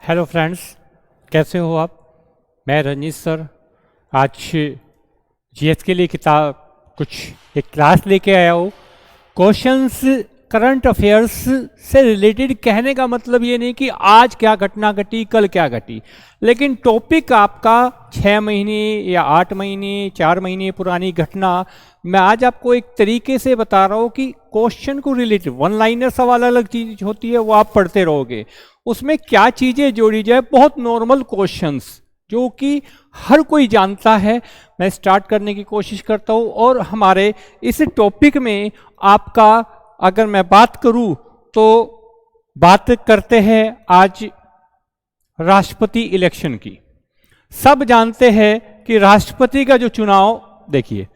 Hello friends, कैसे हो आप। मैं रंजीत सर आज जीएस के लिए कुछ एक क्लास लेके आया हूँ। क्वेश्चंस करंट अफेयर्स से रिलेटेड, कहने का मतलब ये नहीं कि आज क्या घटना घटी कल क्या घटी, लेकिन टॉपिक आपका 6 महीने या 8 महीने 4 महीने पुरानी घटना मैं आज आपको एक तरीके से बता रहा हूँ कि क्वेश्चन को रिलेटेड वन लाइनर सवाल अलग चीज होती है, वो आप पढ़ते रहोगे, उसमें क्या चीजें जोड़ी जाए, बहुत नॉर्मल क्वेश्चंस जो कि हर कोई जानता है, मैं स्टार्ट करने की कोशिश करता हूँ। और हमारे इस टॉपिक में आपका अगर मैं बात करूं तो बात करते हैं आज राष्ट्रपति इलेक्शन की। सब जानते हैं कि राष्ट्रपति का जो चुनाव, देखिए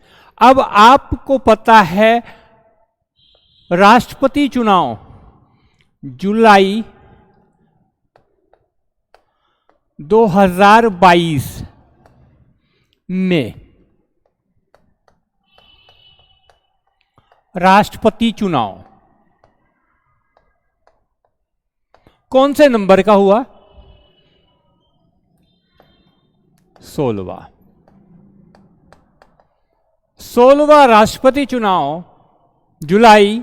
अब आपको पता है राष्ट्रपति चुनाव जुलाई 2022 में राष्ट्रपति चुनाव कौन से नंबर का हुआ? 16वां राष्ट्रपति चुनाव जुलाई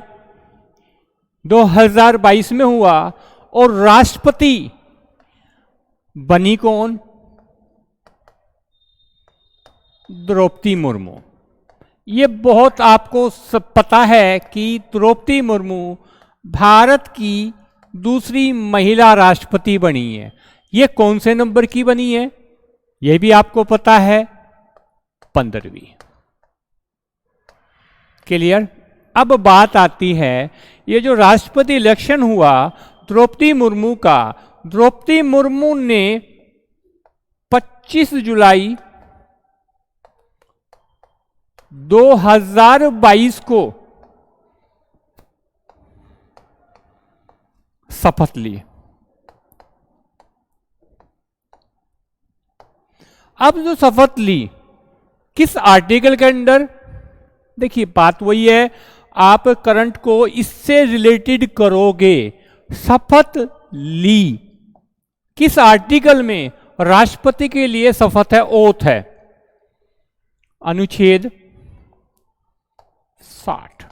2022 में हुआ। और राष्ट्रपति बनी कौन? द्रौपदी मुर्मू। ये बहुत आपको सब पता है कि द्रौपदी मुर्मू भारत की दूसरी महिला राष्ट्रपति बनी है। ये कौन से नंबर की बनी है? ये भी आपको पता है, 15वीं। क्लियर? अब बात आती है ये जो राष्ट्रपति इलेक्शन हुआ द्रौपदी मुर्मू का, द्रौपदी मुर्मू ने 25 जुलाई 2022 को शपथ ली। अब जो शपथ ली किस आर्टिकल के अंडर? देखिए बात वही है, आप करंट को इससे रिलेटेड करोगे। शपथ ली किस आर्टिकल में? राष्ट्रपति के लिए शपथ है, ओथ है, अनुच्छेद 60।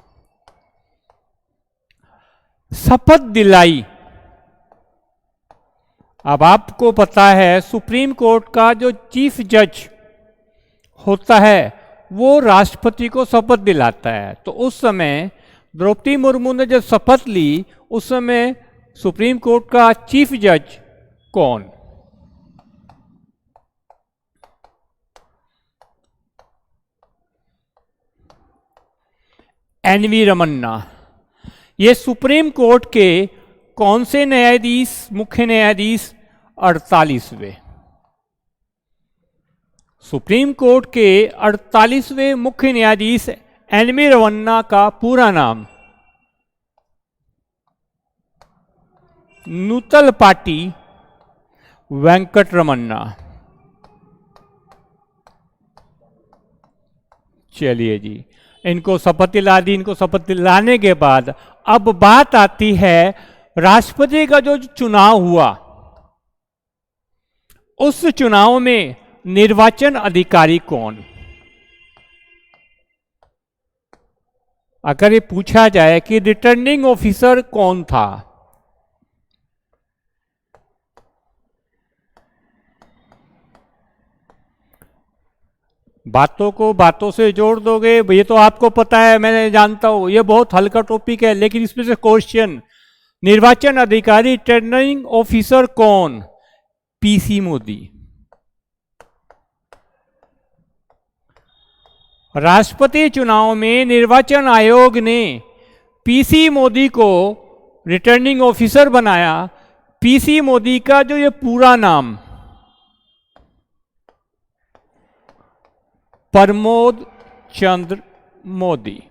शपथ दिलाई। अब आपको पता है सुप्रीम कोर्ट का जो चीफ जज होता है वो राष्ट्रपति को शपथ दिलाता है। तो उस समय द्रौपदी मुर्मू ने जब शपथ ली उस समय सुप्रीम कोर्ट का चीफ जज कौन? एनवी रमन्ना। ये सुप्रीम कोर्ट के कौन से न्यायाधीश, मुख्य न्यायाधीश? 48वें। सुप्रीम कोर्ट के 48वें मुख्य न्यायाधीश एनवी रमन्ना का पूरा नाम नूतलपाटी वेंकट रमन्ना। चलिए जी, इनको शपथ दिला दी। इनको शपथ दिलाने के बाद अब बात आती है राष्ट्रपति का जो चुनाव हुआ, उस चुनाव में निर्वाचन अधिकारी कौन? अगर ये पूछा जाए कि रिटर्निंग ऑफिसर कौन था, बातों को बातों से जोड़ दोगे, ये तो आपको पता है, मैं जानता हूं ये बहुत हल्का टॉपिक है, लेकिन इसमें से क्वेश्चन, निर्वाचन अधिकारी रिटर्निंग ऑफिसर कौन? पीसी मोदी। राष्ट्रपति चुनाव में निर्वाचन आयोग ने पीसी मोदी को रिटर्निंग ऑफिसर बनाया। पीसी मोदी का जो ये पूरा नाम प्रमोद चंद्र मोदी।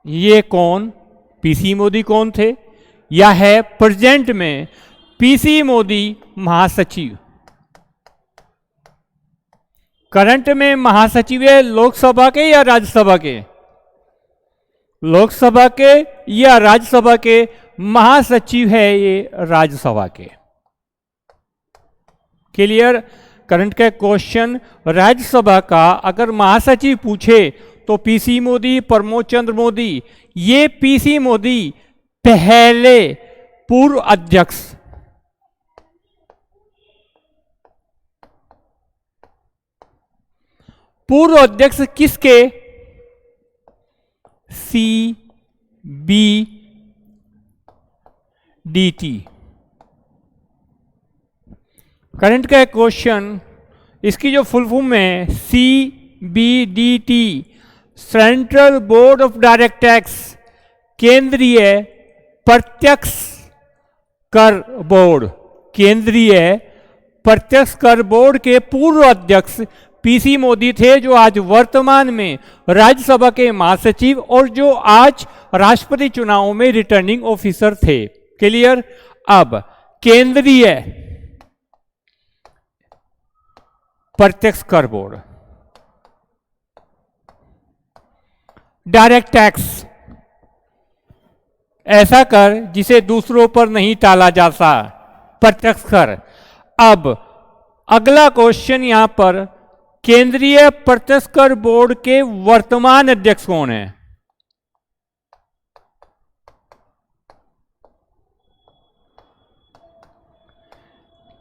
ये कौन? पीसी मोदी कौन थे? यह है प्रेजेंट में पीसी मोदी महासचिव। करंट में महासचिव है लोकसभा के या राज्यसभा के? लोकसभा के या राज्यसभा के? महासचिव है ये राज्यसभा के। क्लियर? करंट का क्वेश्चन राज्यसभा का अगर महासचिव पूछे तो पीसी मोदी, प्रमोद चंद्र मोदी। ये पीसी मोदी पहले पूर्व अध्यक्ष, पूर्व अध्यक्ष किसके? CBDT। करंट का क्वेश्चन, इसकी जो फुल फॉर्म है CBDT, central board of direct tax, केंद्रीय प्रत्यक्ष कर बोर्ड, केंद्रीय प्रत्यक्ष कर बोर्ड के पूर्व अध्यक्ष पीसी मोदी थे, जो आज वर्तमान में राज्यसभा के महासचिव और जो आज राष्ट्रपति चुनाव में रिटर्निंग ऑफिसर थे। क्लियर? अब केंद्रीय प्रत्यक्ष कर बोर्ड, डायरेक्ट टैक्स, ऐसा कर जिसे दूसरों पर नहीं टाला जा सकता, प्रत्यक्ष कर। अब अगला क्वेश्चन यहां पर, केंद्रीय प्रत्यक्ष कर बोर्ड के वर्तमान अध्यक्ष कौन है?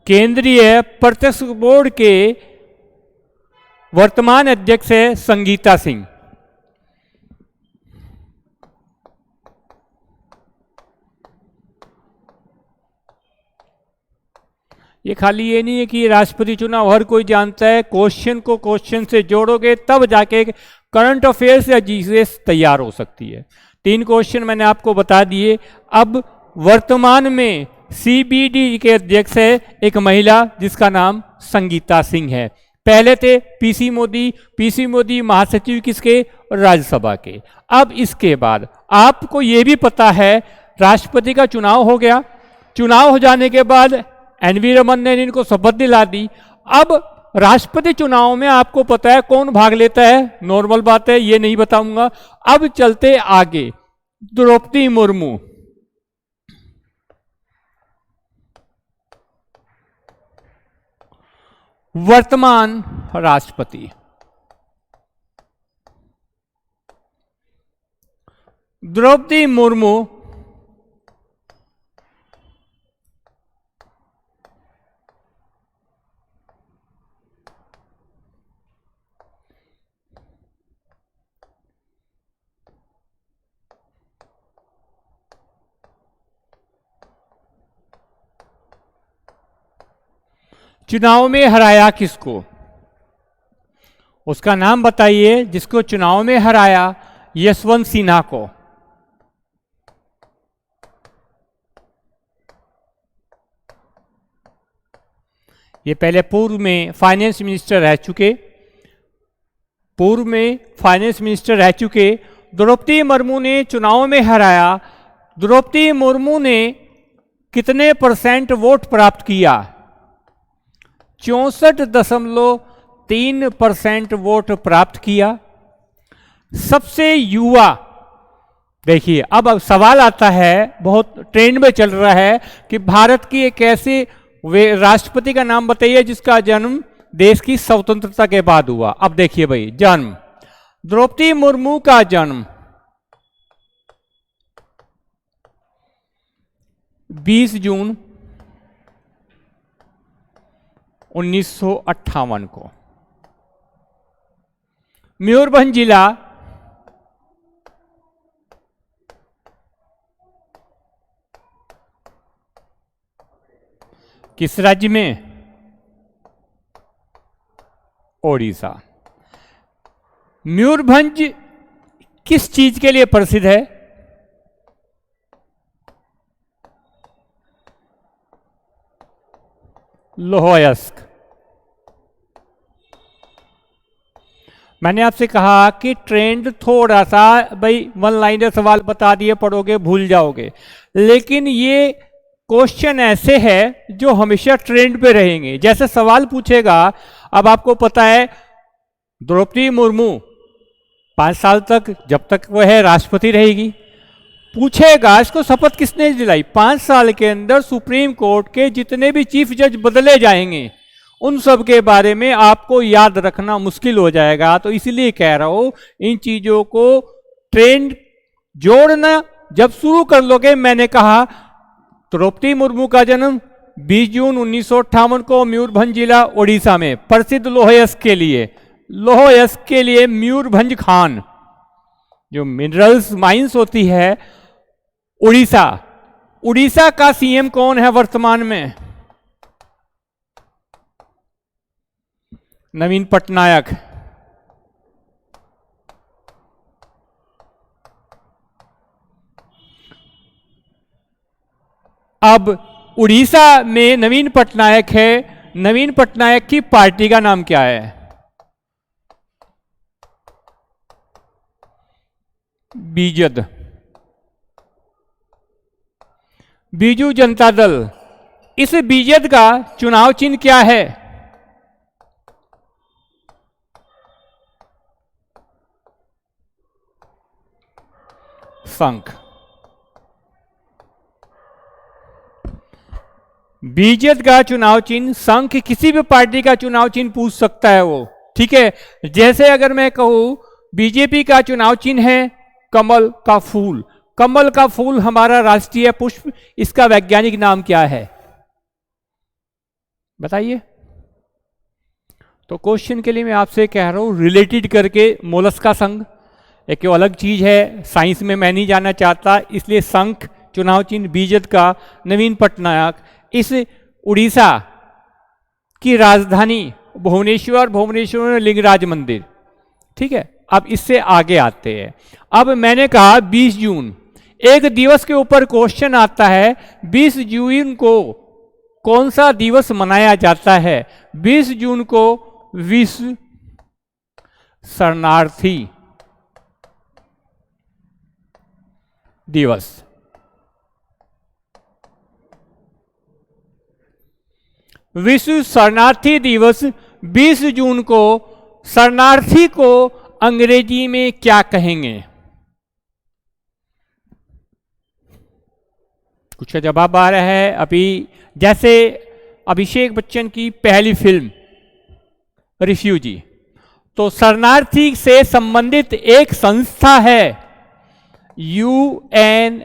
केंद्रीय प्रत्यक्ष बोर्ड के वर्तमान अध्यक्ष है संगीता सिंह। ये खाली ये नहीं है कि राष्ट्रपति चुनाव हर कोई जानता है, क्वेश्चन को क्वेश्चन से जोड़ोगे तब जाके करंट अफेयर्स या जीएस तैयार हो सकती है। 3 क्वेश्चन मैंने आपको बता दिए। अब वर्तमान में सीबीडी के अध्यक्ष है एक महिला जिसका नाम संगीता सिंह है। पहले थे पीसी मोदी महासचिव किसके? राज्यसभा के। अब इसके बाद आपको ये भी पता है राष्ट्रपति का चुनाव हो गया, चुनाव हो जाने के बाद एनवी रमन ने इनको शपथ दिला दी। अब राष्ट्रपति चुनाव में आपको पता है कौन भाग लेता है, नॉर्मल बात है, ये नहीं बताऊंगा। अब चलते आगे, द्रौपदी मुर्मू, वर्तमान राष्ट्रपति। द्रौपदी मुर्मू चुनाव में हराया किसको? उसका नाम बताइए जिसको चुनाव में हराया। यशवंत सिन्हा को। ये पहले पूर्व में फाइनेंस मिनिस्टर रह चुके, द्रौपदी मुर्मू ने चुनाव में हराया। द्रौपदी मुर्मू ने कितने % वोट प्राप्त किया? 64.3% वोट प्राप्त किया। सबसे युवा, देखिए अब सवाल आता है, बहुत ट्रेंड में चल रहा है कि भारत की एक ऐसे राष्ट्रपति का नाम बताइए जिसका जन्म देश की स्वतंत्रता के बाद हुआ। अब देखिए भाई, जन्म द्रौपदी मुर्मू का जन्म 20 जून 1958 को, मयूरभंज जिला किस राज्य में? ओडिशा। मयूरभंज किस चीज के लिए प्रसिद्ध है? लौह अयस्क। मैंने आपसे कहा कि ट्रेंड थोड़ा सा, भाई वन लाइनर सवाल बता दिए पढ़ोगे भूल जाओगे, लेकिन ये क्वेश्चन ऐसे है जो हमेशा ट्रेंड पे रहेंगे। जैसे सवाल पूछेगा, अब आपको पता है द्रौपदी मुर्मू 5 साल तक, जब तक वह है राष्ट्रपति रहेगी, पूछेगा इसको शपथ किसने दिलाई। 5 साल के अंदर सुप्रीम कोर्ट के जितने भी चीफ जज बदले जाएंगे उन सब के बारे में आपको याद रखना मुश्किल हो जाएगा। तो इसलिए कह रहा हूं इन चीजों को ट्रेंड जोड़ना जब शुरू कर लोगे। मैंने कहा द्रौपदी मुर्मू का जन्म 20 जून 1958 को मयूरभंज जिला ओडिशा में, प्रसिद्ध लोह के लिए मयूरभंज खान, जो मिनरल्स माइंस होती है उड़ीसा का सीएम कौन है वर्तमान में? नवीन पटनायक। अब उड़ीसा में नवीन पटनायक है, नवीन पटनायक की पार्टी का नाम क्या है? बीजेड, बीजू जनता दल। इस बीजेड का चुनाव चिन्ह क्या है? शंख। बीजेड का चुनाव चिन्ह शंख। किसी भी पार्टी का चुनाव चिन्ह पूछ सकता है वो, ठीक है। जैसे अगर मैं कहूं बीजेपी का चुनाव चिन्ह है कमल का फूल, कमल का फूल हमारा राष्ट्रीय पुष्प, इसका वैज्ञानिक नाम क्या है बताइए। तो क्वेश्चन के लिए मैं आपसे कह रहा हूं रिलेटेड करके मोलस्का संघ एक अलग चीज है, साइंस में मैं नहीं जाना चाहता, इसलिए शंख चुनाव चिन्ह बीजेड का। नवीन पटनायक इस उड़ीसा की राजधानी भुवनेश्वर में लिंगराज मंदिर, ठीक है। अब इससे आगे आते हैं। अब मैंने कहा 20 जून एक दिवस के ऊपर क्वेश्चन आता है, 20 जून को कौन सा दिवस मनाया जाता है? 20 जून को विश्व शरणार्थी दिवस। विश्व शरणार्थी दिवस 20 जून को। शरणार्थी को अंग्रेजी में क्या कहेंगे? कुछ जवाब आ रहा है अभी। जैसे अभिषेक बच्चन की पहली फिल्म रिफ्यूजी, तो शरणार्थी से संबंधित एक संस्था है UNHCR।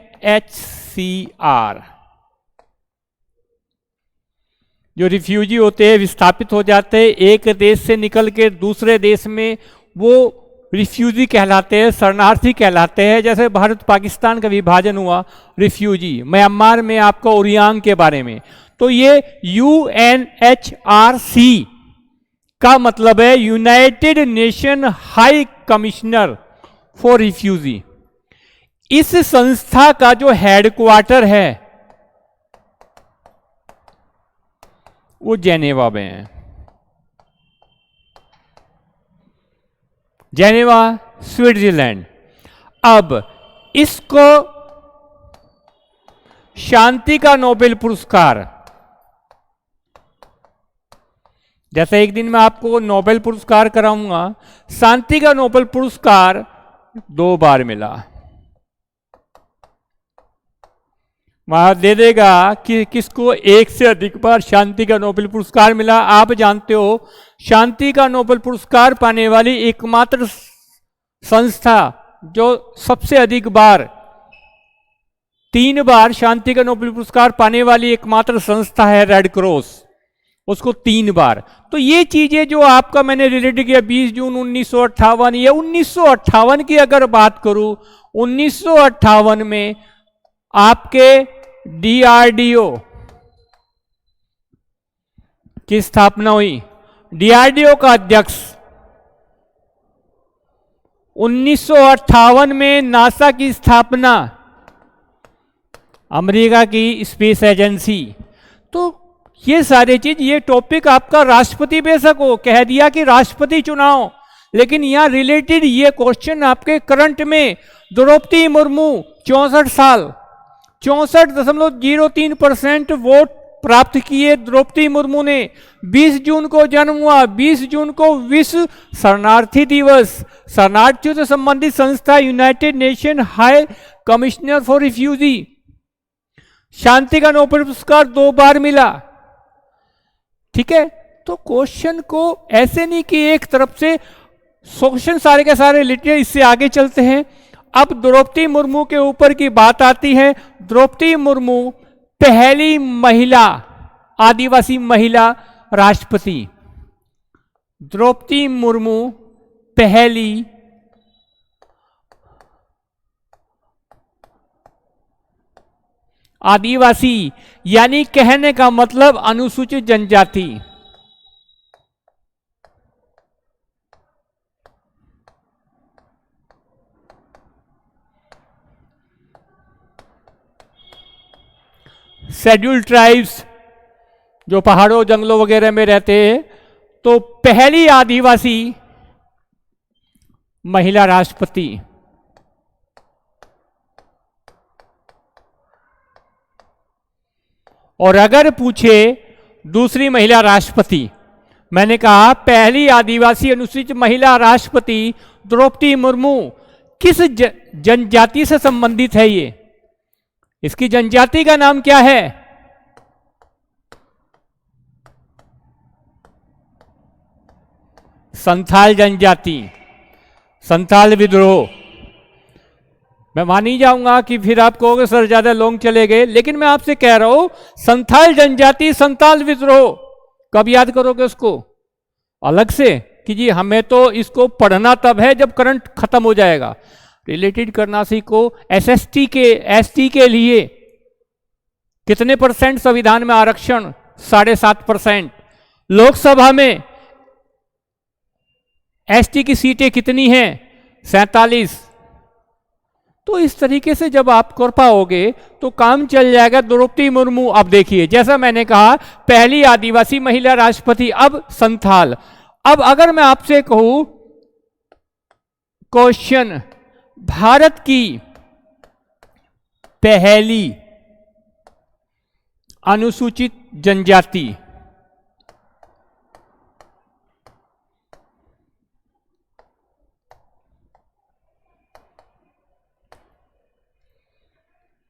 जो रिफ्यूजी होते हैं, विस्थापित हो जाते हैं एक देश से निकल के दूसरे देश में, वो रिफ्यूजी कहलाते हैं, शरणार्थी कहलाते हैं। जैसे भारत पाकिस्तान का विभाजन हुआ, रिफ्यूजी। म्यांमार में आपका ओरियांग के बारे में। तो ये UNHRC का मतलब है United nation high commissioner for refugee. इस संस्था का जो हेडक्वार्टर है वो जेनेवा में है। Geneva Switzerland. अब इसको शांति का नोबेल पुरस्कार, जैसे एक दिन मैं आपको नोबेल पुरस्कार कराऊंगा, शांति का नोबेल पुरस्कार 2 बार मिला। वहां दे देगा कि किसको एक से अधिक बार शांति का नोबेल पुरस्कार मिला। आप जानते हो शांति का नोबेल पुरस्कार पाने वाली एकमात्र संस्था जो सबसे अधिक बार 3 बार शांति का नोबेल पुरस्कार पाने वाली एकमात्र संस्था है रेड क्रॉस, उसको 3 बार। तो ये चीजें जो आपका मैंने रिलेट किया 20 जून 1958, या 1958 की अगर बात करूं, 1958 में आपके DRDO की स्थापना हुई। DRDO का अध्यक्ष 1958 में नासा की स्थापना, अमेरिका की स्पेस एजेंसी। तो ये सारी चीज, ये टॉपिक आपका राष्ट्रपति बेशक हो, कह दिया कि राष्ट्रपति चुनाव, लेकिन यहां रिलेटेड ये क्वेश्चन आपके करंट में। द्रौपदी मुर्मू 64 साल, 64.03% वोट प्राप्त किए द्रौपदी मुर्मू ने। 20 जून को जन्म हुआ। 20 जून को विश्व शरणार्थी दिवस। शरणार्थियों से संबंधित संस्था united nation high commissioner for refugee, शांति का नोबेल पुरस्कार 2 बार मिला। ठीक है, तो क्वेश्चन को ऐसे नहीं कि एक तरफ से क्वेश्चन सारे के सारे लिटे, इससे आगे चलते हैं। अब द्रौपदी मुर्मू के ऊपर की बात आती है। द्रौपदी मुर्मू पहली महिला, आदिवासी महिला राष्ट्रपति। द्रौपदी मुर्मू पहली आदिवासी, यानी कहने का मतलब अनुसूचित जनजाति। शेड्यूल ट्राइब्स जो पहाड़ों जंगलों वगैरह में रहते हैं, तो पहली आदिवासी महिला राष्ट्रपति। और अगर पूछे दूसरी महिला राष्ट्रपति, मैंने कहा पहली आदिवासी अनुसूचित महिला राष्ट्रपति द्रौपदी मुर्मू किस जनजाति से संबंधित है? ये इसकी जनजाति का नाम क्या है? संथाल जनजाति, संथाल विद्रोह। मैं मान ही जाऊंगा कि फिर आप कहोगे सर ज्यादा लॉन्ग चले गए, लेकिन मैं आपसे कह रहा हूं संथाल जनजाति, संथाल विद्रोह। कब याद करोगे उसको? अलग से कि जी हमें तो इसको पढ़ना तब है जब करंट खत्म हो जाएगा। रिलेटेड करना सीखो। एसएसटी के, एसटी के लिए कितने परसेंट संविधान में आरक्षण? 7.5%। लोकसभा में एसटी की सीटें कितनी हैं? 47। तो इस तरीके से जब आप कर पाओगे तो काम चल जाएगा। द्रौपदी मुर्मू, अब देखिए जैसा मैंने कहा पहली आदिवासी महिला राष्ट्रपति, अब संथाल। अब अगर मैं आपसे कहूं क्वेश्चन, भारत की पहली अनुसूचित जनजाति,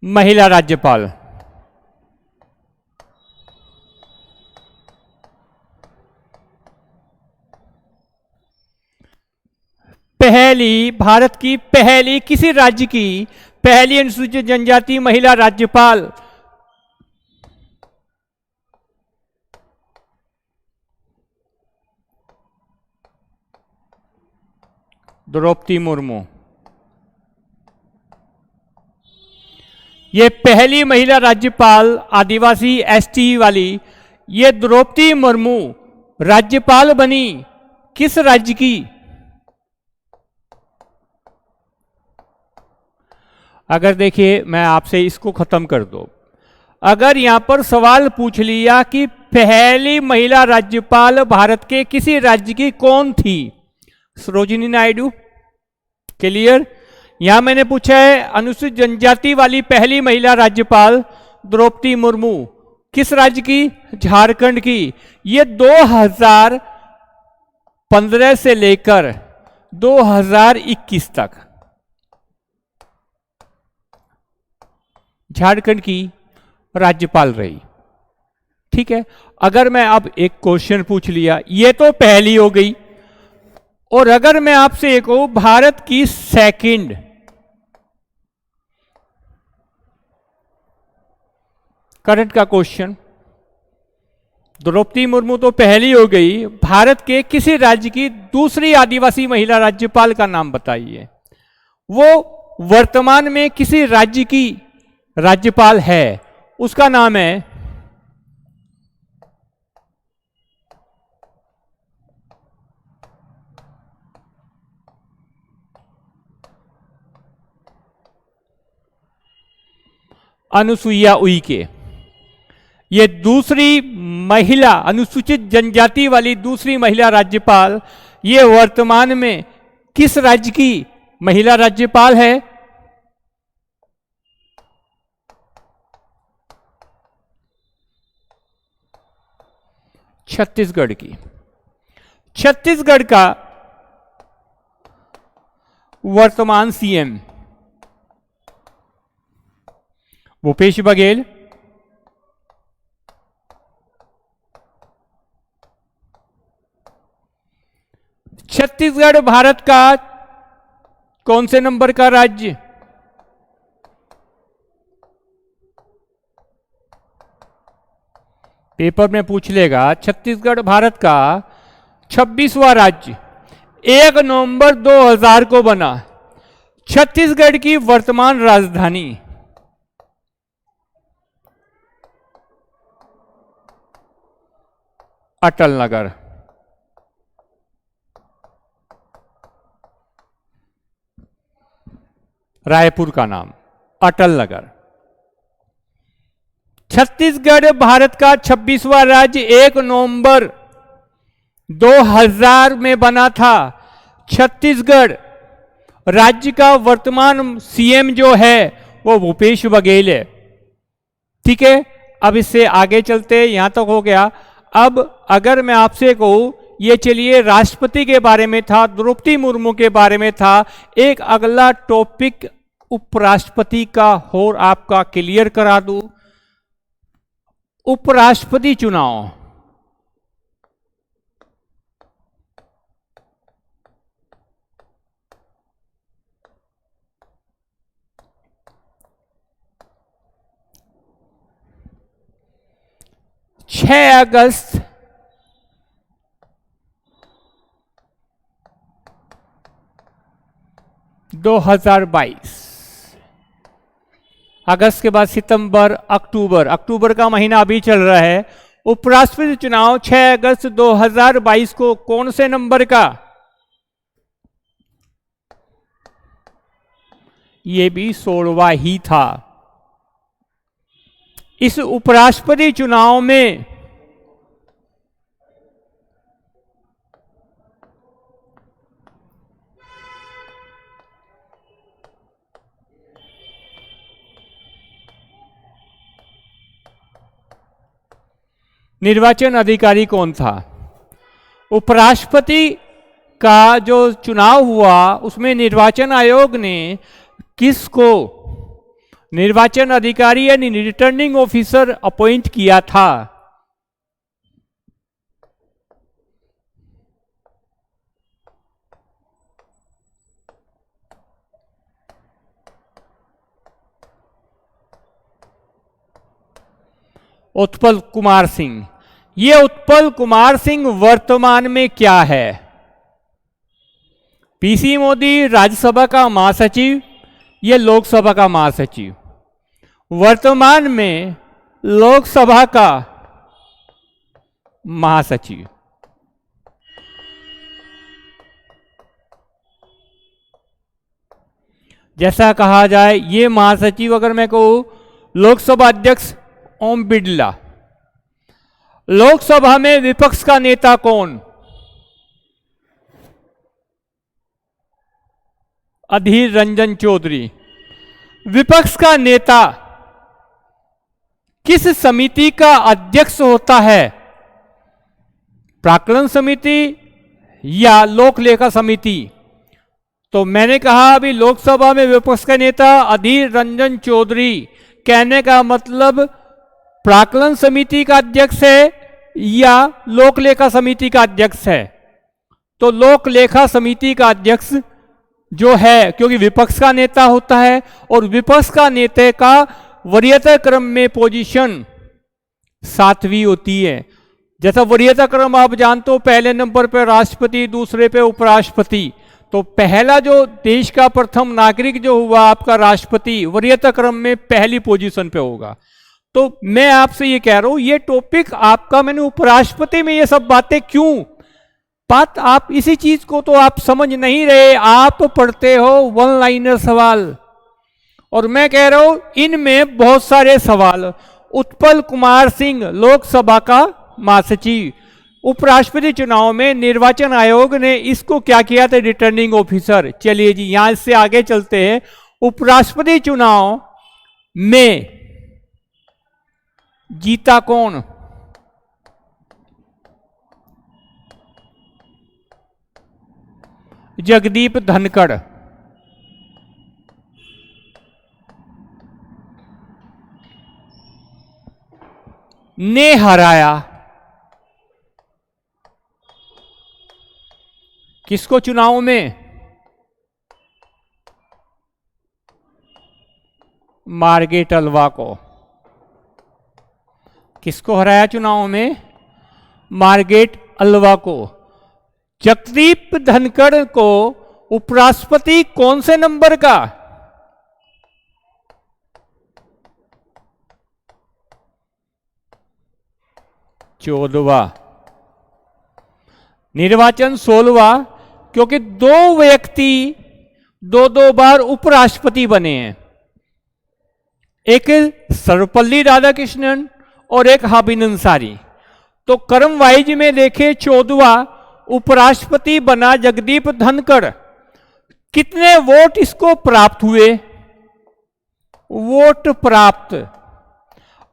महिला राज्यपाल। पहली, भारत की पहली, किसी राज्य की पहली अनुसूचित जनजाति महिला राज्यपाल। द्रौपदी मुर्मू। ये पहली महिला राज्यपाल आदिवासी एसटी वाली, ये द्रौपदी मुर्मू राज्यपाल बनी किस राज्य की? अगर देखिए मैं आपसे इसको खत्म कर दो, अगर यहां पर सवाल पूछ लिया कि पहली महिला राज्यपाल भारत के किसी राज्य की कौन थी? सरोजिनी नायडू। क्लियर? यहां मैंने पूछा है अनुसूचित जनजाति वाली पहली महिला राज्यपाल द्रौपदी मुर्मू किस राज्य की? झारखंड की। ये 2015 से लेकर 2021 तक झारखंड की राज्यपाल रही। ठीक है, अगर मैं अब एक क्वेश्चन पूछ लिया, ये तो पहली हो गई, और अगर मैं आपसे एक कहूं भारत की सेकंड, करंट का क्वेश्चन, द्रौपदी मुर्मू तो पहली हो गई, भारत के किसी राज्य की दूसरी आदिवासी महिला राज्यपाल का नाम बताइए। वो वर्तमान में किसी राज्य की राज्यपाल है, उसका नाम है अनुसुईया उइके। ये दूसरी महिला, अनुसूचित जनजाति वाली दूसरी महिला राज्यपाल, ये वर्तमान में किस राज्य की महिला राज्यपाल है? छत्तीसगढ़ की। छत्तीसगढ़ का वर्तमान सीएम भूपेश बघेल। छत्तीसगढ़ भारत का कौन से नंबर का राज्य? पेपर में पूछ लेगा। छत्तीसगढ़ भारत का 26वां राज्य 1 नवंबर 2000 को बना। छत्तीसगढ़ की वर्तमान राजधानी? अटल नगर। रायपुर का नाम अटल नगर। छत्तीसगढ़ भारत का 26वां राज्य 1 नवंबर 2000 में बना था। छत्तीसगढ़ राज्य का वर्तमान सीएम जो है वो भूपेश बघेल है। ठीक है, अब इससे आगे चलते, यहां तक हो गया। अब अगर मैं आपसे कहूं, ये चलिए राष्ट्रपति के बारे में था, द्रौपदी मुर्मू के बारे में था, एक अगला टॉपिक उपराष्ट्रपति का और आपका क्लियर करा दूं। उपराष्ट्रपति चुनाव, छह अगस्त 2022। अगस्त के बाद सितंबर, अक्टूबर, अक्टूबर का महीना अभी चल रहा है। उपराष्ट्रपति चुनाव 6 अगस्त 2022 को कौन से नंबर का? ये भी 16वां ही था। इस उपराष्ट्रपति चुनाव में निर्वाचन अधिकारी कौन था? उपराष्ट्रपति का जो चुनाव हुआ उसमें निर्वाचन आयोग ने किसको निर्वाचन अधिकारी यानी रिटर्निंग ऑफिसर अपॉइंट किया था? उत्पल कुमार सिंह। ये उत्पल कुमार सिंह वर्तमान में क्या है? पीसी मोदी राज्यसभा का महासचिव, ये लोकसभा का महासचिव। वर्तमान में लोकसभा का महासचिव। जैसा कहा जाए, ये महासचिव अगर मैं कहूं लोकसभा अध्यक्ष ओम बिरला। लोकसभा में विपक्ष का नेता कौन? अधीर रंजन चौधरी। विपक्ष का नेता किस समिति का अध्यक्ष होता है? प्राक्कलन समिति या लोक लेखा समिति? तो मैंने कहा अभी लोकसभा में विपक्ष का नेता अधीर रंजन चौधरी। कहने का मतलब प्राक्कलन समिति का अध्यक्ष है या लोक लेखा समिति का अध्यक्ष है? तो लोक लेखा समिति का अध्यक्ष जो है, क्योंकि विपक्ष का नेता होता है और विपक्ष का नेता का वरीयता क्रम में पोजीशन 7वीं होती है। जैसा वरीयता क्रम आप जानते हो, पहले नंबर पर राष्ट्रपति, दूसरे पे उपराष्ट्रपति। तो पहला जो देश का प्रथम नागरिक जो हुआ आपका राष्ट्रपति, वरीयता क्रम में पहली पोजीशन पे होगा। तो मैं आपसे ये कह रहा हूं, ये टॉपिक आपका, मैंने उपराष्ट्रपति में ये सब बातें क्यों बात, आप इसी चीज को तो आप समझ नहीं रहे। आप पढ़ते हो वन लाइनर सवाल और मैं कह रहा हूं इनमें बहुत सारे सवाल। उत्पल कुमार सिंह लोकसभा का महासचिव, उपराष्ट्रपति चुनाव में निर्वाचन आयोग ने इसको क्या किया था? Returning officer. चलिए जी, यहां से आगे चलते हैं। उपराष्ट्रपति चुनाव में जीता कौन? जगदीप धनखड़। ने हराया किसको चुनाव में? मार्गेट अल्वा को। किसको हराया चुनाव में? मार्गेट अल्वा को। जगदीप धनखड़ को उपराष्ट्रपति कौन से नंबर का? 14वां। निर्वाचन 16वां, क्योंकि दो व्यक्ति दो दो बार उपराष्ट्रपति बने हैं, एक सर्वपल्ली राधाकृष्णन और एक हाबिब अंसारी। तो क्रम वाइज में देखें 14वां उपराष्ट्रपति बना जगदीप धनखड़। कितने वोट इसको प्राप्त हुए? वोट प्राप्त,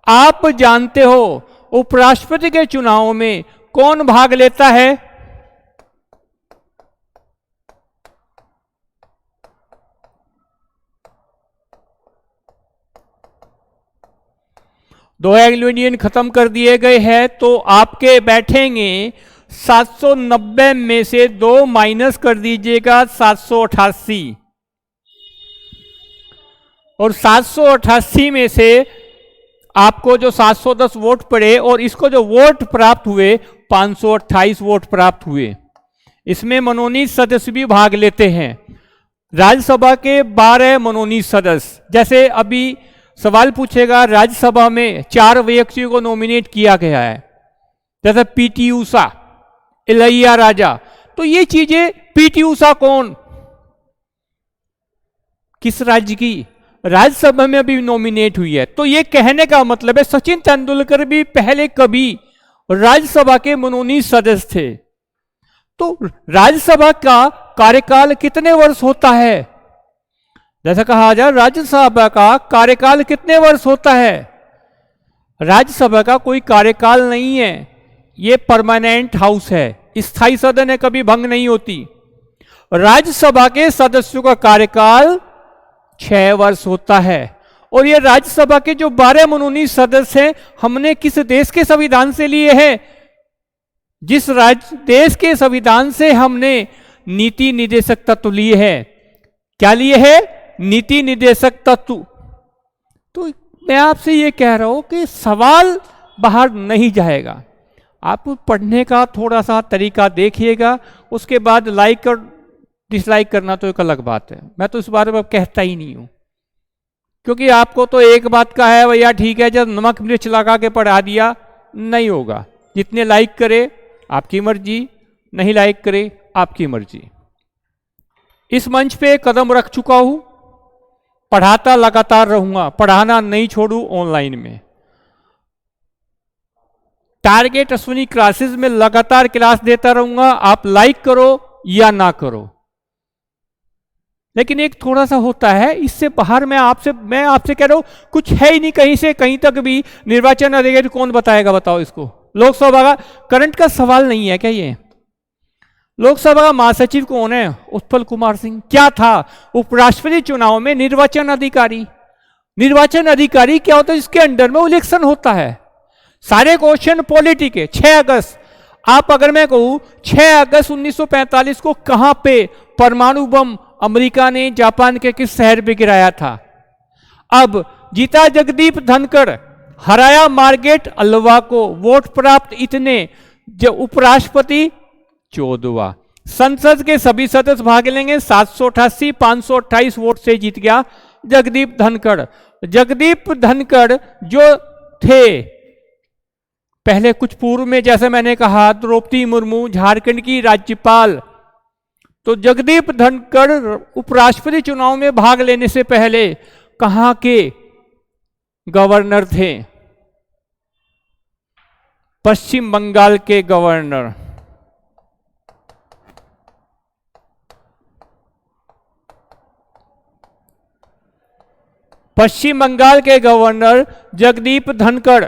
आप जानते हो उपराष्ट्रपति के चुनाव में कौन भाग लेता है? दो एंग्लो इंडियन खत्म कर दिए गए हैं, तो आपके बैठेंगे 790 में से 2 माइनस कर दीजिएगा 788, और 788 में से आपको जो 710 वोट पड़े और इसको जो वोट प्राप्त हुए 528 वोट प्राप्त हुए। इसमें मनोनीत सदस्य भी भाग लेते हैं। राज्यसभा के 12 मनोनीत सदस्य, जैसे अभी सवाल पूछेगा राज्यसभा में 4 व्यक्तियों को नॉमिनेट किया गया है, जैसे पीटी उषा, इलैया राजा। तो ये चीजें, पीटी उषा कौन, किस राज्य की? राज्यसभा में अभी नॉमिनेट हुई है। तो ये कहने का मतलब है सचिन तेंदुलकर भी पहले कभी राज्यसभा के मनोनीत सदस्य थे। तो राज्यसभा का कार्यकाल कितने वर्ष होता है? जैसा कहा जाए राज्यसभा का कार्यकाल कितने वर्ष होता है? राज्यसभा का कोई कार्यकाल नहीं है, ये परमानेंट हाउस है, स्थायी सदन है, कभी भंग नहीं होती। राज्यसभा के सदस्यों का कार्यकाल 6 वर्ष होता है। और ये राज्यसभा के जो 12 मनोनीत सदस्य हैं, हमने किस देश के संविधान से लिए हैं? जिस देश के संविधान से हमने नीति निर्देशक तत्व लिए हैं। क्या लिए है? नीति निर्देशक तत्व। तो मैं आपसे ये कह रहा हूं कि सवाल बाहर नहीं जाएगा, आप पढ़ने का थोड़ा सा तरीका देखिएगा, उसके बाद लाइक और डिसलाइक करना तो एक अलग बात है। मैं तो इस बारे में कहता ही नहीं हूं, क्योंकि आपको तो एक बात का है भैया ठीक है, जब नमक मिर्च लगा के पढ़ा दिया, नहीं होगा। जितने लाइक करे आपकी मर्जी, नहीं लाइक करे आपकी मर्जी। इस मंच पे कदम रख चुका हूं, पढ़ाता लगातार रहूंगा, पढ़ाना नहीं छोड़ू ऑनलाइन में। टारगेट अश्विनी क्लासेस में लगातार क्लास देता रहूंगा, आप लाइक करो या ना करो। लेकिन एक थोड़ा सा होता है, इससे बाहर मैं आपसे कह रहा हूं, कुछ है ही नहीं कहीं से कहीं तक भी। निर्वाचन अधिकारी कौन बताएगा, बताओ इसको? लोकसभा का करंट का सवाल नहीं है क्या ये? लोकसभा का महासचिव कौन है? उत्पल कुमार सिंह। क्या था? उपराष्ट्रपति चुनाव में निर्वाचन अधिकारी। निर्वाचन अधिकारी क्या होता है? इसके अंडर में इलेक्शन होता है। सारे क्वेश्चन पॉलिटिक है। 6 अगस्त, आप अगर मैं कहूं 6 अगस्त 1945 को कहां पे परमाणु बम अमेरिका ने जापान के किस शहर पे गिराया था? अब जीता जगदीप धनखड़, हराया मार्गेट अल्वा को, वोट प्राप्त इतने, जो उपराष्ट्रपति 14वां। संसद के सभी सदस्य भाग लेंगे, 788 528 वोट से जीत गया जगदीप धनखड़। जगदीप धनखड़ जो थे पहले कुछ पूर्व में, जैसे मैंने कहा, द्रौपदी मुर्मू झारखंड की राज्यपाल। तो जगदीप धनखड़ उपराष्ट्रपति चुनाव में भाग लेने से पहले कहां के गवर्नर थे? पश्चिम बंगाल के गवर्नर। पश्चिम बंगाल के गवर्नर जगदीप धनखड़।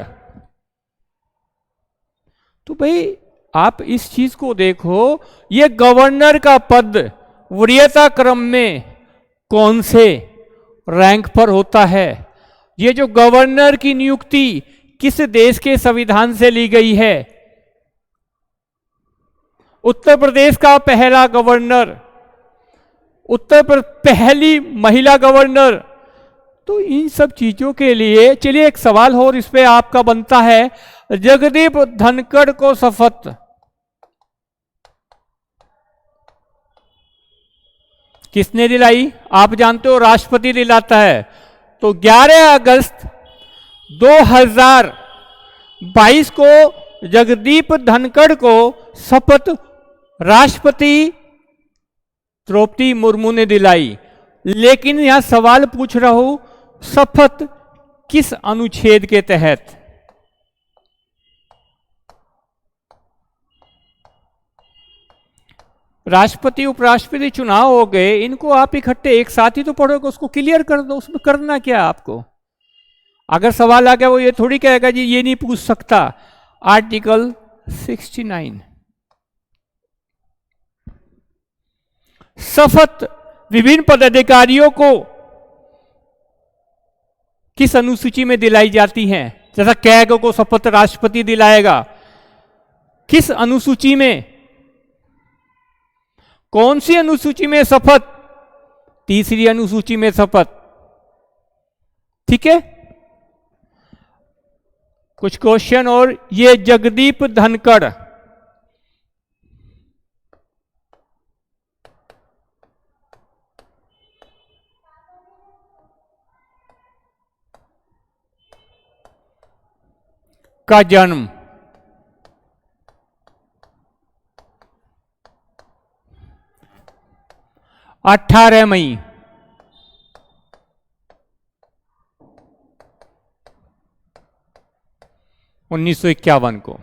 तो भाई आप इस चीज को देखो, ये गवर्नर का पद वरीयता क्रम में कौन से रैंक पर होता है? ये जो गवर्नर की नियुक्ति किस देश के संविधान से ली गई है? उत्तर प्रदेश का पहला गवर्नर, पहली महिला गवर्नर। तो इन सब चीजों के लिए चलिए एक सवाल और इस पे आपका बनता है, जगदीप धनखड़ को शपथ किसने दिलाई? आप जानते हो राष्ट्रपति दिलाता है। तो 11 अगस्त 2022 को जगदीप धनखड़ को शपथ राष्ट्रपति द्रौपदी मुर्मू ने दिलाई। लेकिन यहां सवाल पूछ रहा हूं, शपथ किस अनुच्छेद के तहत? राष्ट्रपति उपराष्ट्रपति चुनाव हो गए, इनको आप इकट्ठे एक साथ ही तो पढ़ोगे, उसको क्लियर कर दो। उसमें करना क्या आपको? अगर सवाल आ गया वो ये थोड़ी कहेगा जी ये नहीं पूछ सकता। आर्टिकल 69 शपथ विभिन्न पदाधिकारियों को किस अनुसूची में दिलाई जाती हैं? जैसा कैग को शपथ राष्ट्रपति दिलाएगा, किस अनुसूची में? कौन सी अनुसूची में शपथ? तीसरी अनुसूची में शपथ। ठीक है, कुछ क्वेश्चन और। ये जगदीप धनखड़ का जन्म 18 मई 1951 को।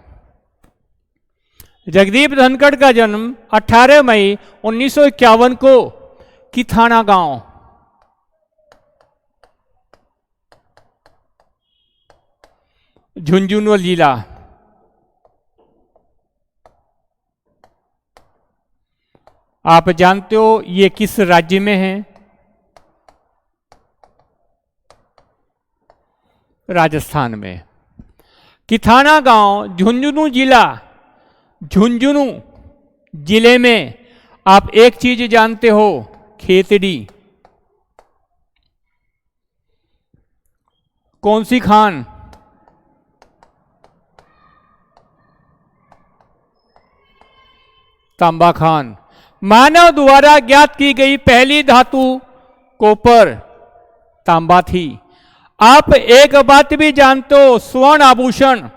जगदीप धनखड़ का जन्म 18 मई 1951 को किथाना गांव, झुंझुनू जिला। आप जानते हो ये किस राज्य में है? राजस्थान में। किथाना गांव झुंझुनू जिला, झुंझुनू जिले में। आप एक चीज जानते हो, खेतड़ी। कौन सी खान? तांबा खान। मानव द्वारा ज्ञात की गई पहली धातु कॉपर, तांबा थी। आप एक बात भी जानते हो, स्वर्ण आभूषण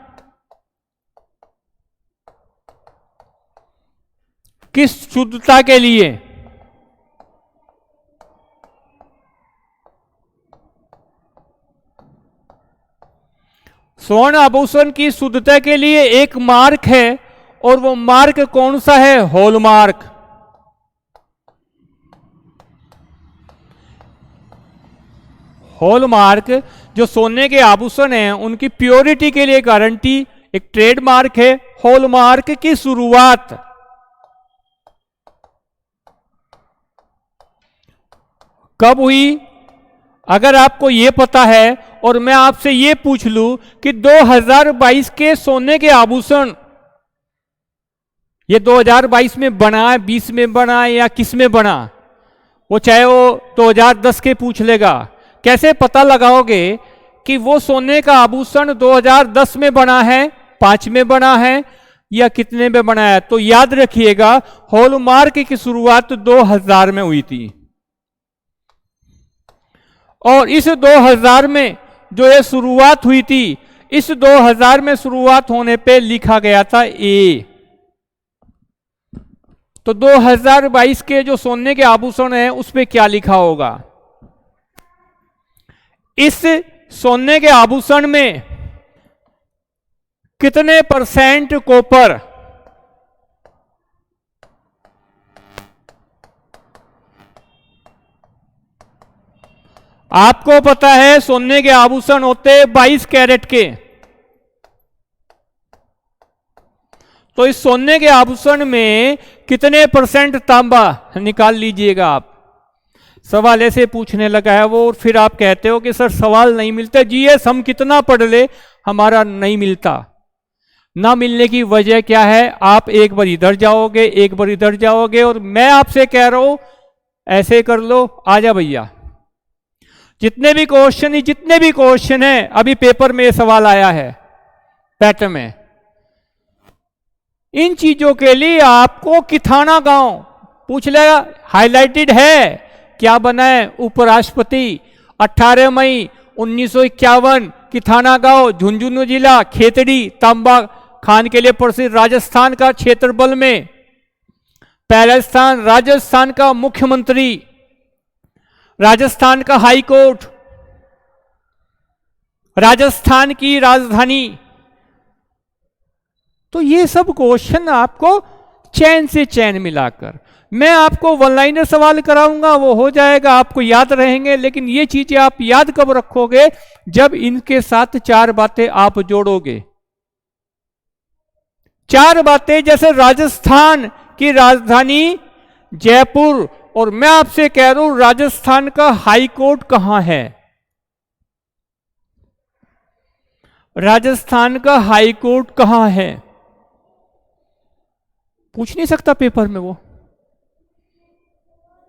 किस शुद्धता के लिए? स्वर्ण आभूषण की शुद्धता के लिए एक मार्क है, और वो मार्क कौन सा है? हॉलमार्क। हॉलमार्क जो सोने के आभूषण हैं उनकी प्योरिटी के लिए गारंटी, एक ट्रेडमार्क है। हॉलमार्क की शुरुआत कब हुई? अगर आपको यह पता है और मैं आपसे यह पूछ लूं कि 2022 के सोने के आभूषण ये 2022 में बना है, 20 में बना है या किस में बना, वो चाहे वो 2010 के पूछ लेगा। कैसे पता लगाओगे कि वो सोने का आभूषण 2010 में बना है, 5 में बना है या कितने में बना है? तो याद रखिएगा, हॉलमार्क की शुरुआत 2000 में हुई थी, और इस 2000 में जो ये शुरुआत हुई थी, इस 2000 में शुरुआत होने पे लिखा गया था ए। तो 2022 के जो सोने के आभूषण हैं उस पे क्या लिखा होगा? इस सोने के आभूषण में कितने % कॉपर? आपको पता है सोने के आभूषण होते 22 कैरेट के। तो इस सोने के आभूषण में कितने % तांबा? निकाल लीजिएगा आप। सवाल ऐसे पूछने लगा है वो, और फिर आप कहते हो कि सर सवाल नहीं मिलते। जीएस हम कितना पढ़ ले, हमारा नहीं मिलता। ना मिलने की वजह क्या है? आप एक बार इधर जाओगे, एक बार इधर जाओगे, और मैं आपसे कह रहा हूं ऐसे कर लो, आजा भैया। जितने भी क्वेश्चन है, अभी पेपर में ये सवाल आया है पैटर्न में, इन चीजों के लिए आपको किथाना गांव पूछ लेगा। हाईलाइटेड है, क्या बना है? उपराष्ट्रपति 18 मई 1951 किथाना गांव, झुंझुनू जिला, खेतड़ी तांबा खान के लिए प्रसिद्ध, राजस्थान का क्षेत्रफल में पहला स्थान, राजस्थान का मुख्यमंत्री, राजस्थान का हाई कोर्ट, राजस्थान की राजधानी। तो ये सब क्वेश्चन आपको चैन से चैन मिलाकर, मैं आपको वन लाइनर सवाल कराऊंगा, वो हो जाएगा, आपको याद रहेंगे। लेकिन ये चीजें आप याद कब रखोगे? जब इनके साथ चार बातें आप जोड़ोगे। चार बातें, जैसे राजस्थान की राजधानी जयपुर, और मैं आपसे कह रहा हूं राजस्थान का हाई कोर्ट कहां है? राजस्थान का हाई कोर्ट कहां है? पूछ नहीं सकता पेपर में वो।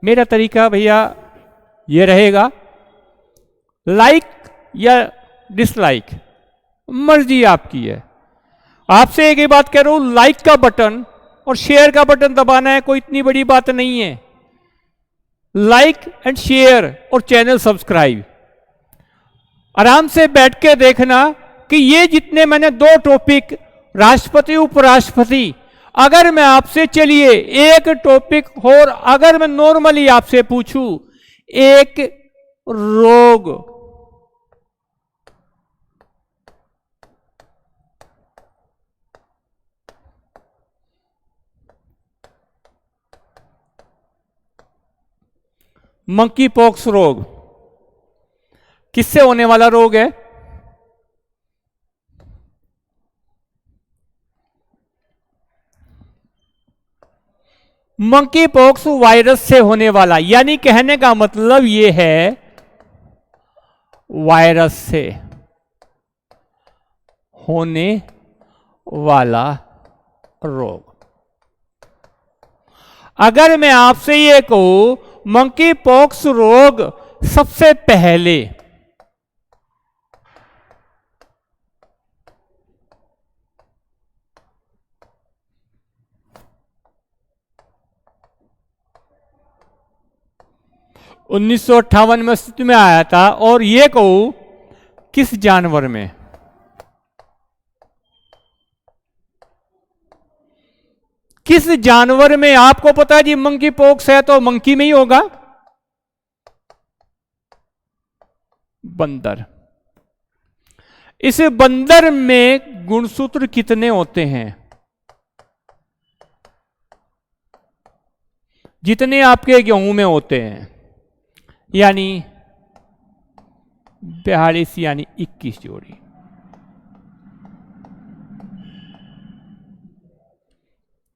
मेरा तरीका भैया ये रहेगा, लाइक या डिसलाइक मर्जी आपकी है। आपसे एक ही बात कह रहा हूं, लाइक का बटन और शेयर का बटन दबाना है, कोई इतनी बड़ी बात नहीं है। लाइक एंड शेयर और चैनल सब्सक्राइब। आराम से बैठ के देखना कि ये जितने मैंने दो टॉपिक, राष्ट्रपति उपराष्ट्रपति, अगर मैं आपसे, चलिए एक टॉपिक और अगर मैं नॉर्मली आपसे पूछूं, एक रोग, मंकी पॉक्स रोग किससे होने वाला रोग है? मंकी पॉक्स वायरस से होने वाला, यानी कहने का मतलब यह है वायरस से होने वाला रोग। अगर मैं आपसे ये कहूं मंकी पॉक्स रोग सबसे पहले उन्नीस सौ 58 में अस्तित्व में आया था, और ये कहूं किस जानवर में? किस जानवर में? आपको पता है जी मंकी पॉक्स है तो मंकी में ही होगा। बंदर। इस बंदर में गुणसूत्र कितने होते हैं? जितने आपके गेहूं में होते हैं, यानी 42 यानी 21 जोड़ी।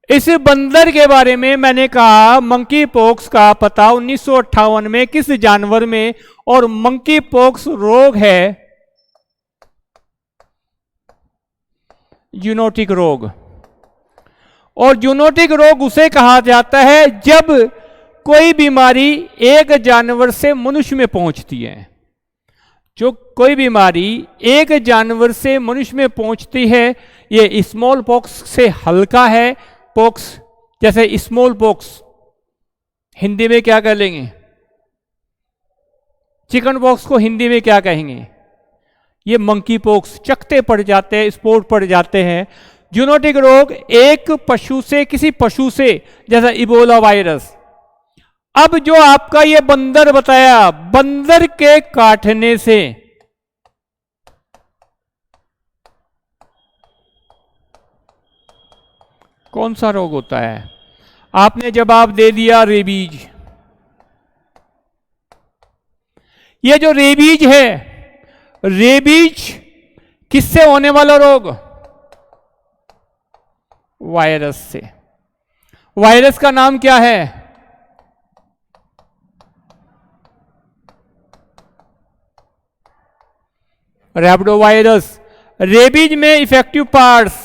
इस बंदर के बारे में मैंने कहा मंकी पॉक्स का पता 1958 में किस जानवर में, और मंकी पॉक्स रोग है जूनोटिक रोग। और जूनोटिक रोग उसे कहा जाता है जब कोई बीमारी एक जानवर से मनुष्य में पहुंचती है। जो कोई बीमारी एक जानवर से मनुष्य में पहुंचती है, ये स्मॉल पॉक्स से हल्का है। पॉक्स जैसे स्मॉल पॉक्स हिंदी में क्या कह लेंगे? चिकन पॉक्स को हिंदी में क्या कहेंगे? ये मंकी पॉक्स, चकते पड़ जाते हैं, स्पॉट पड़ जाते हैं। जूनोटिक रोग एक पशु से, किसी पशु से, जैसा इबोला वायरस। अब जो आपका ये बंदर बताया, बंदर के काटने से कौन सा रोग होता है? आपने जवाब दे दिया रेबीज। ये जो रेबीज है, रेबीज किससे होने वाला रोग? वायरस से। वायरस का नाम क्या है? रैप्डोवायरस। रेबीज में इफेक्टिव पार्ट्स,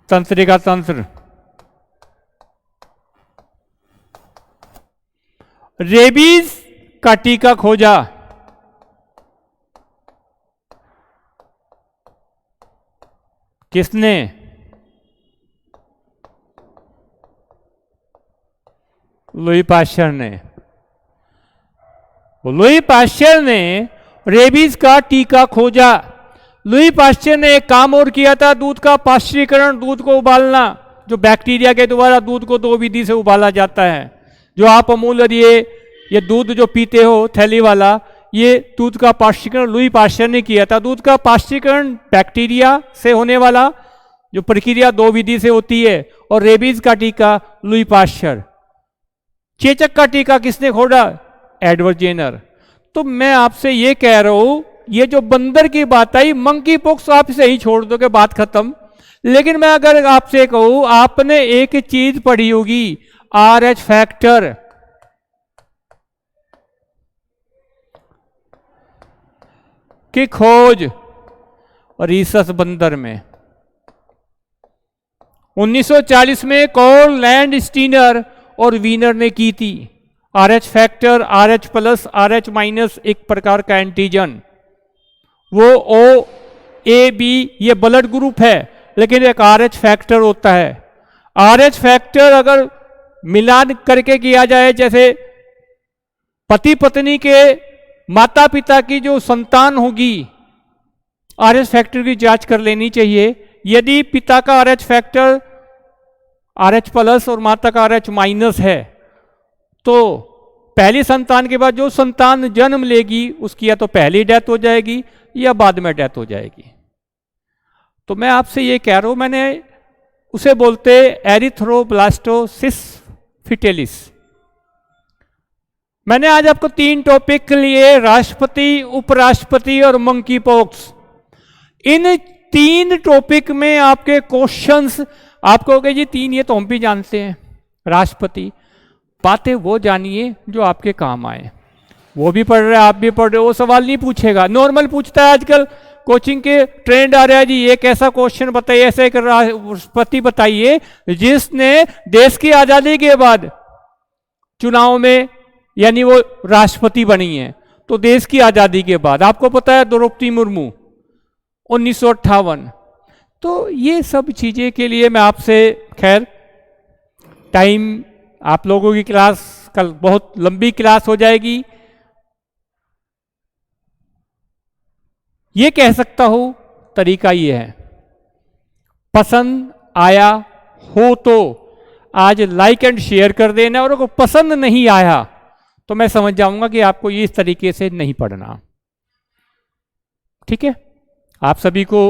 तंत्रिका तंत्र, रेबीज का टीका खोजा, किसने? लुई पाश्चर ने। लुई पाश्चर ने रेबीज का टीका खोजा। लुई पाश्चर ने एक काम और किया था, दूध का पाश्चरीकरण, दूध को उबालना, जो बैक्टीरिया के द्वारा दूध को दो विधि से उबाला जाता है। जो आप अमूल और ये दूध जो पीते हो थैली वाला, ये दूध का पाश्चरीकरण लुई पाश्चर ने किया था। दूध का पाश्चरीकरण बैक्टीरिया से होने वाला जो प्रक्रिया दो विधि से होती है, और रेबीज का टीका लुई पाश्चर। चेचक का टीका किसने खोजा? Edward Jenner. तो मैं आपसे ये कह रहा हूं, ये जो बंदर की बात आई, मंकी पॉक्स आप इसे ही छोड़ दोगे, बात खत्म। लेकिन मैं अगर आपसे कहूं, आपने एक चीज पढ़ी होगी, RH फैक्टर। की खोज रीसस बंदर में 1940 में कॉल लैंड स्टीनर और वीनर ने की थी। RH factor, RH plus, RH minus एक प्रकार का एंटीजन, वो O A B ये ब्लड ग्रुप है, लेकिन एक RH फैक्टर होता है। RH फैक्टर अगर मिलान करके किया जाए, जैसे पति पत्नी के माता पिता की जो संतान होगी, RH फैक्टर की जांच कर लेनी चाहिए। यदि पिता का RH फैक्टर RH प्लस और माता का RH माइनस है, तो पहली संतान के बाद जो संतान जन्म लेगी उसकी या तो पहली डेथ हो जाएगी या बाद में डेथ हो जाएगी। तो मैं आपसे ये कह रहा हूं, मैंने उसे बोलते एरिथ्रोब्लास्टोसिस फिटेलिस। मैंने आज आपको 3 टॉपिक लिए, राष्ट्रपति, उपराष्ट्रपति और मंकी पॉक्स। इन 3 टॉपिक में आपके क्वेश्चंस, आप कहोगे जी 3 ये तो हम भी जानते हैं, राष्ट्रपति। बातें वो जानिए जो आपके काम आए। वो भी पढ़ रहे हैं, आप भी पढ़ रहे हो, वो सवाल नहीं पूछेगा, नॉर्मल पूछता है। आजकल कोचिंग के ट्रेंड आ रहा है जी, एक ऐसा क्वेश्चन बताइए, ऐसा एक राष्ट्रपति बताइए जिसने देश की आजादी के बाद चुनाव में, यानी वो राष्ट्रपति बनी है, तो देश की आजादी के बाद। आपको पता है द्रौपदी मुर्मू 1958। तो ये सब चीजें के लिए मैं आपसे, खैर टाइम, आप लोगों की क्लास कल बहुत लंबी क्लास हो जाएगी, ये कह सकता हूं तरीका ये है, पसंद आया हो तो आज लाइक एंड शेयर कर देना, और अगर पसंद नहीं आया तो मैं समझ जाऊंगा कि आपको ये इस तरीके से नहीं पढ़ना। ठीक है? आप सभी को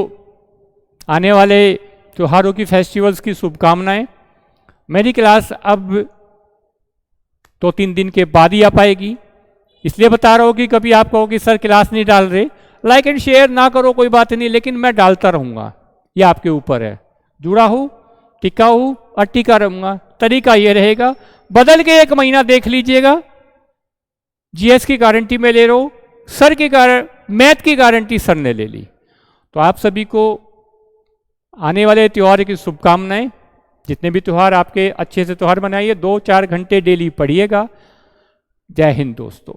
आने वाले त्योहारों की, फेस्टिवल्स की शुभकामनाएं। मेरी क्लास अब 2-3 दिन के बाद ही आ पाएगी, इसलिए बता रहा हूं कि कभी आप कहो कि सर क्लास नहीं डाल रहे, लाइक एंड शेयर ना करो कोई बात नहीं, लेकिन मैं डालता रहूंगा, ये आपके ऊपर है। जुड़ा हूं, टिका हूं और टिका रहूंगा। तरीका ये रहेगा, बदल के 1 महीना देख लीजिएगा। GS की गारंटी मैं ले रहा हूं, सर की मैथ की गारंटी सर ने ले ली। तो आप सभी को आने वाले त्योहार की शुभकामनाएं। जितने भी त्योहार आपके अच्छे से त्योहार मनाइए, 2-4 घंटे डेली पढ़िएगा। जय हिंद दोस्तों।